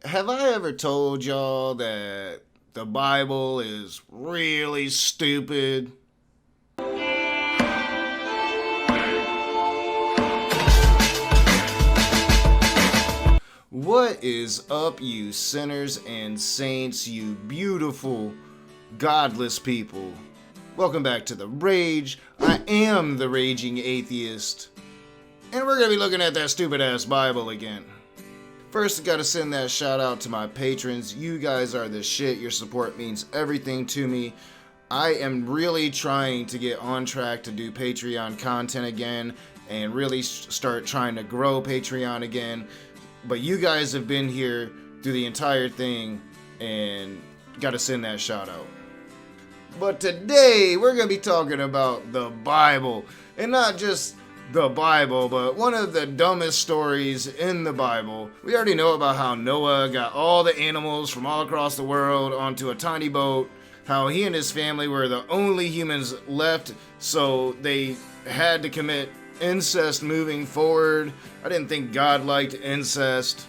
Have I ever told y'all that the Bible is really stupid? What is up, you sinners and saints, you beautiful, godless people? Welcome back to The Rage. I am the Raging Atheist. And we're going to be looking at that stupid ass Bible again. First, I gotta send that shout out to my patrons. You guys are the shit. Your support means everything to me. I am really trying to get on track to do Patreon content again and really start trying to grow Patreon again. But you guys have been here through the entire thing and gotta send that shout out. But today, we're gonna be talking about the Bible. And not just the Bible, but one of the dumbest stories in the Bible. We already know about how Noah got all the animals from all across the world onto a tiny boat, how he and his family were the only humans left, so they had to commit incest moving forward. I didn't think God liked incest,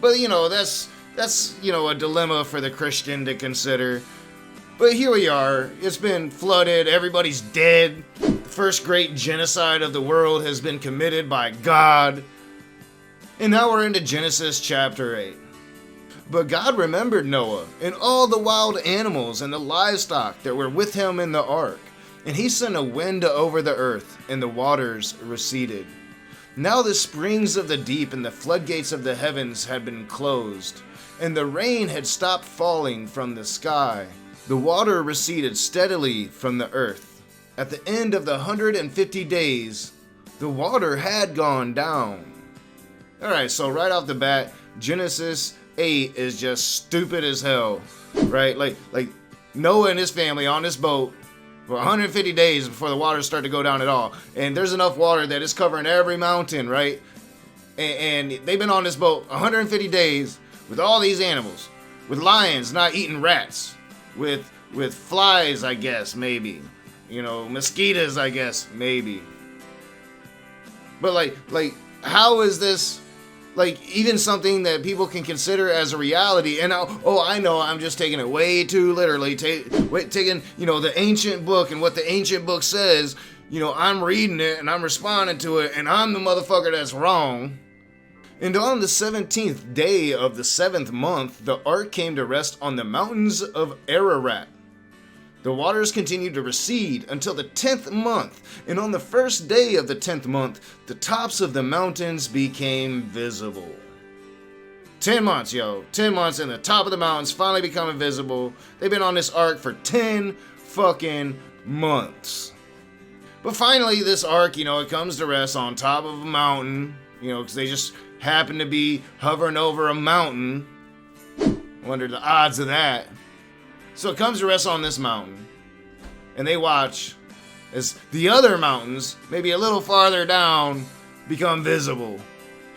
but that's a dilemma for the Christian to consider. But here we are. It's been flooded. Everybody's dead. The first great genocide of the world has been committed by God. And now we're into Genesis chapter 8. But God remembered Noah and all the wild animals and the livestock that were with him in the ark. And he sent a wind over the earth, and the waters receded. Now the springs of the deep and the floodgates of the heavens had been closed, and the rain had stopped falling from the sky. The water receded steadily from the earth. At the end of the 150 days, the water had gone down. Alright, so right off the bat, Genesis 8 is just stupid as hell, right? Like Noah and his family on this boat for 150 days before the waters start to go down at all. And there's enough water that it's covering every mountain, right? And they've been on this boat 150 days with all these animals, with lions not eating rats. With flies, I guess, maybe. Mosquitoes, I guess, maybe. But like, how is this, even something that people can consider as a reality? And I know, I'm just taking it way too literally, taking, the ancient book and what the ancient book says, I'm reading it and I'm responding to it, and I'm the motherfucker that's wrong. And on the 17th day of the 7th month, the ark came to rest on the mountains of Ararat. The waters continued to recede until the 10th month, and on the first day of the 10th month, the tops of the mountains became visible. 10 months, 10 months, and the top of the mountains finally becoming visible. They've been on this ark for 10 fucking months. But finally, this ark, it comes to rest on top of a mountain, because they just happen to be hovering over a mountain. Wonder the odds of that. So it comes to rest on this mountain, and they watch as the other mountains, maybe a little farther down, become visible.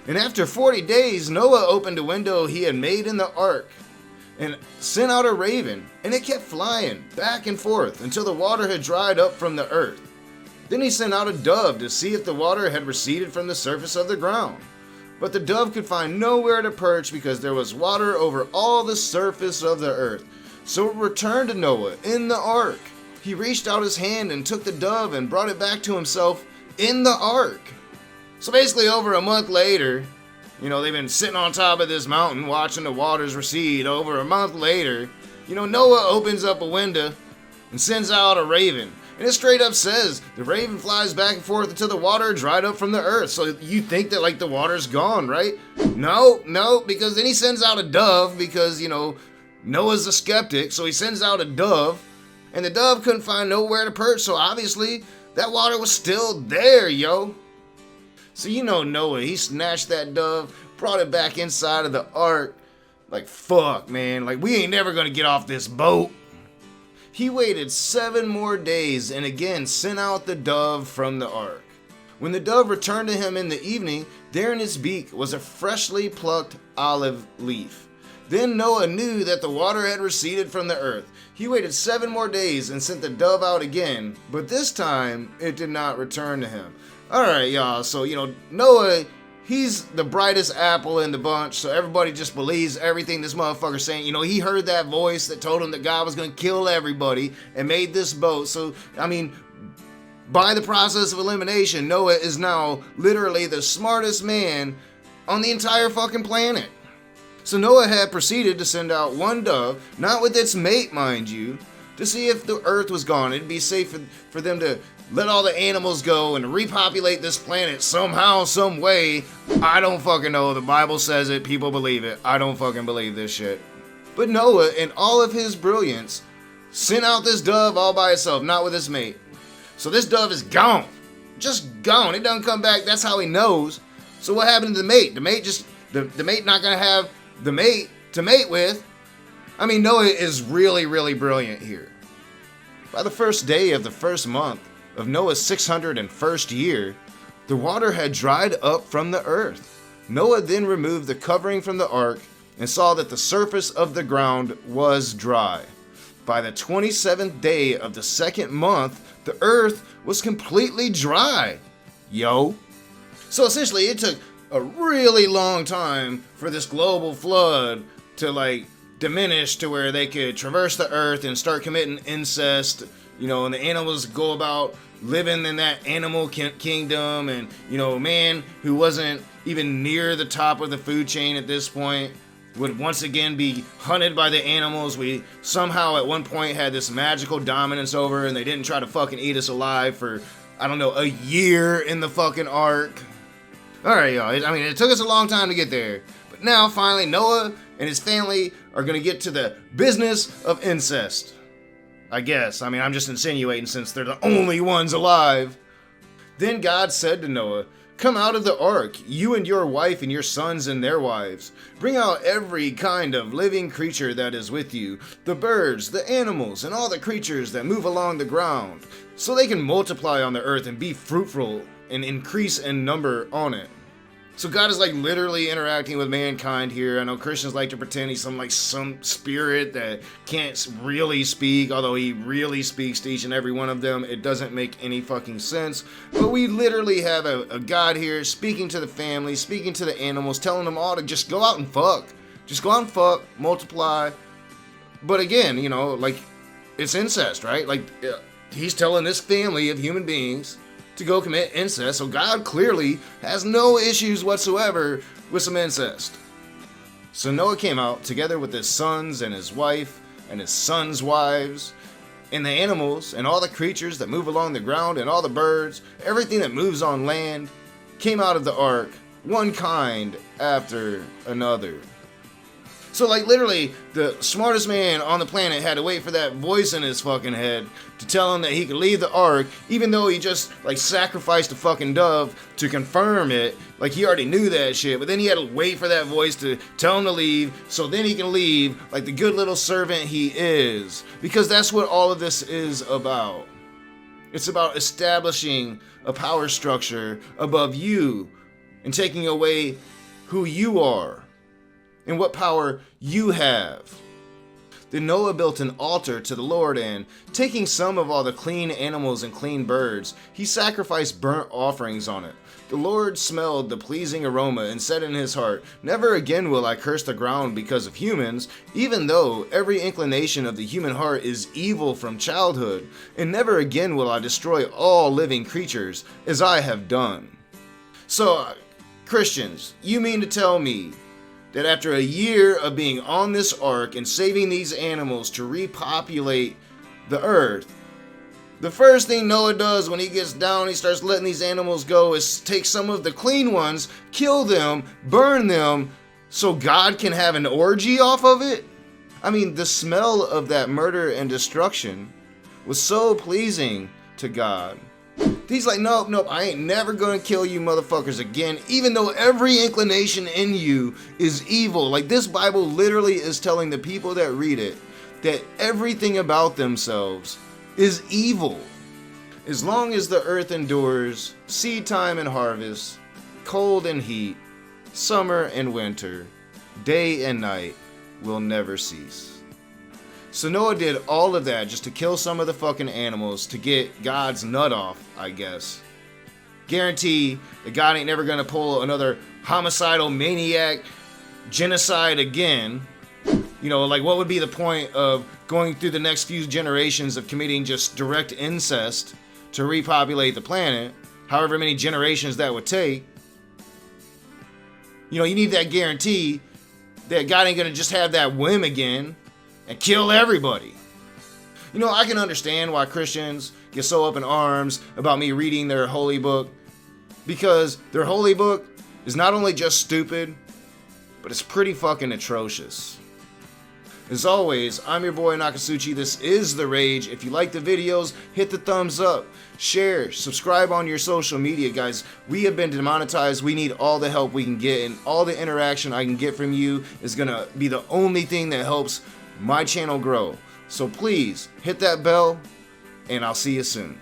And after 40 days, Noah opened a window he had made in the ark and sent out a raven, and it kept flying back and forth until the water had dried up from the earth. Then he sent out a dove to see if the water had receded from the surface of the ground. But the dove could find nowhere to perch because there was water over all the surface of the earth. So it returned to Noah in the ark. He reached out his hand and took the dove and brought it back to himself in the ark. So basically over a month later, they've been sitting on top of this mountain watching the waters recede. Over a month later, Noah opens up a window and sends out a raven. And it straight up says the raven flies back and forth until the water dried up from the earth. So you think that the water's gone, right? No, because then he sends out a dove because, Noah's a skeptic. So he sends out a dove, and the dove couldn't find nowhere to perch. So obviously that water was still there, So Noah, he snatched that dove, brought it back inside of the ark. Like, fuck, man. We ain't never gonna get off this boat. He waited 7 more days and again sent out the dove from the ark. When the dove returned to him in the evening, there in its beak was a freshly plucked olive leaf. Then Noah knew that the water had receded from the earth. He waited 7 more days and sent the dove out again, but this time it did not return to him. Alright, y'all, so Noah, he's the brightest apple in the bunch, so everybody just believes everything this motherfucker's saying. You know, he heard that voice that told him that God was going to kill everybody and made this boat. So, I mean, by the process of elimination, Noah is now literally the smartest man on the entire fucking planet. So Noah had proceeded to send out one dove, not with its mate, mind you, to see if the earth was gone. It'd be safe for them to let all the animals go and repopulate this planet somehow, some way. I don't fucking know. The Bible says it. People believe it. I don't fucking believe this shit. But Noah, in all of his brilliance, sent out this dove all by itself, not with his mate. So this dove is gone. Just gone. It doesn't come back. That's how he knows. So what happened to the mate? The mate not gonna have the mate to mate with. I mean, Noah is really, really brilliant here. By the first day of the first month of Noah's 601st year, the water had dried up from the earth. Noah then removed the covering from the ark and saw that the surface of the ground was dry. By the 27th day of the second month, the earth was completely dry. Yo. So essentially, it took a really long time for this global flood to diminish to where they could traverse the earth and start committing incest, you know, and the animals go about living in that animal kingdom, and, you know, man who wasn't even near the top of the food chain at this point would once again be hunted by the animals. We somehow at one point had this magical dominance over, and they didn't try to fucking eat us alive for, I don't know, a year in the fucking ark. Alright, y'all, I mean, it took us a long time to get there, but now finally Noah and his family are gonna get to the business of incest. I guess. I mean, I'm just insinuating since they're the only ones alive. Then God said to Noah, "Come out of the ark, you and your wife and your sons and their wives. Bring out every kind of living creature that is with you, the birds, the animals, and all the creatures that move along the ground, so they can multiply on the earth and be fruitful and increase in number on it." So God is literally interacting with mankind here. I know Christians like to pretend he's some spirit that can't really speak, although he really speaks to each and every one of them. It doesn't make any fucking sense. But we literally have a God here speaking to the family, speaking to the animals, telling them all to just go out and fuck. Just go out and fuck, multiply. But again, you know, it's incest, right? He's telling this family of human beings to go commit incest, so God clearly has no issues whatsoever with some incest. So Noah came out together with his sons and his wife and his sons' wives and the animals and all the creatures that move along the ground and all the birds, everything that moves on land, came out of the ark, one kind after another. So literally, the smartest man on the planet had to wait for that voice in his fucking head to tell him that he could leave the ark, even though he just sacrificed a fucking dove to confirm it. He already knew that shit, but then he had to wait for that voice to tell him to leave, so then he can leave like the good little servant he is. Because that's what all of this is about. It's about establishing a power structure above you and taking away who you are and what power you have. Then Noah built an altar to the Lord, and taking some of all the clean animals and clean birds, he sacrificed burnt offerings on it. The Lord smelled the pleasing aroma and said in his heart, "Never again will I curse the ground because of humans, even though every inclination of the human heart is evil from childhood, and never again will I destroy all living creatures as I have done." So, Christians, you mean to tell me that after a year of being on this ark and saving these animals to repopulate the earth, the first thing Noah does when he gets down, he starts letting these animals go, is take some of the clean ones, kill them, burn them, so God can have an orgy off of it? I mean, the smell of that murder and destruction was so pleasing to God. He's like, nope, I ain't never gonna kill you motherfuckers again, even though every inclination in you is evil. This Bible literally is telling the people that read it that everything about themselves is evil. As long as the earth endures, seed time and harvest, cold and heat, summer and winter, day and night will never cease. So Noah did all of that just to kill some of the fucking animals to get God's nut off, I guess. Guarantee that God ain't never gonna pull another homicidal maniac genocide again. You know, like, what would be the point of going through the next few generations of committing just direct incest to repopulate the planet, however many generations that would take? You know, you need that guarantee that God ain't gonna just have that whim again and kill everybody. You know, I can understand why Christians get so up in arms about me reading their holy book, because their holy book is not only just stupid, but it's pretty fucking atrocious. As always, I'm your boy Nakasuchi. This is The Rage. If you like the videos, hit the thumbs up, share, subscribe on your social media, guys. We have been demonetized. We need all the help we can get, and all the interaction I can get from you is gonna be the only thing that helps my channel grow. So please, hit that bell, and I'll see you soon.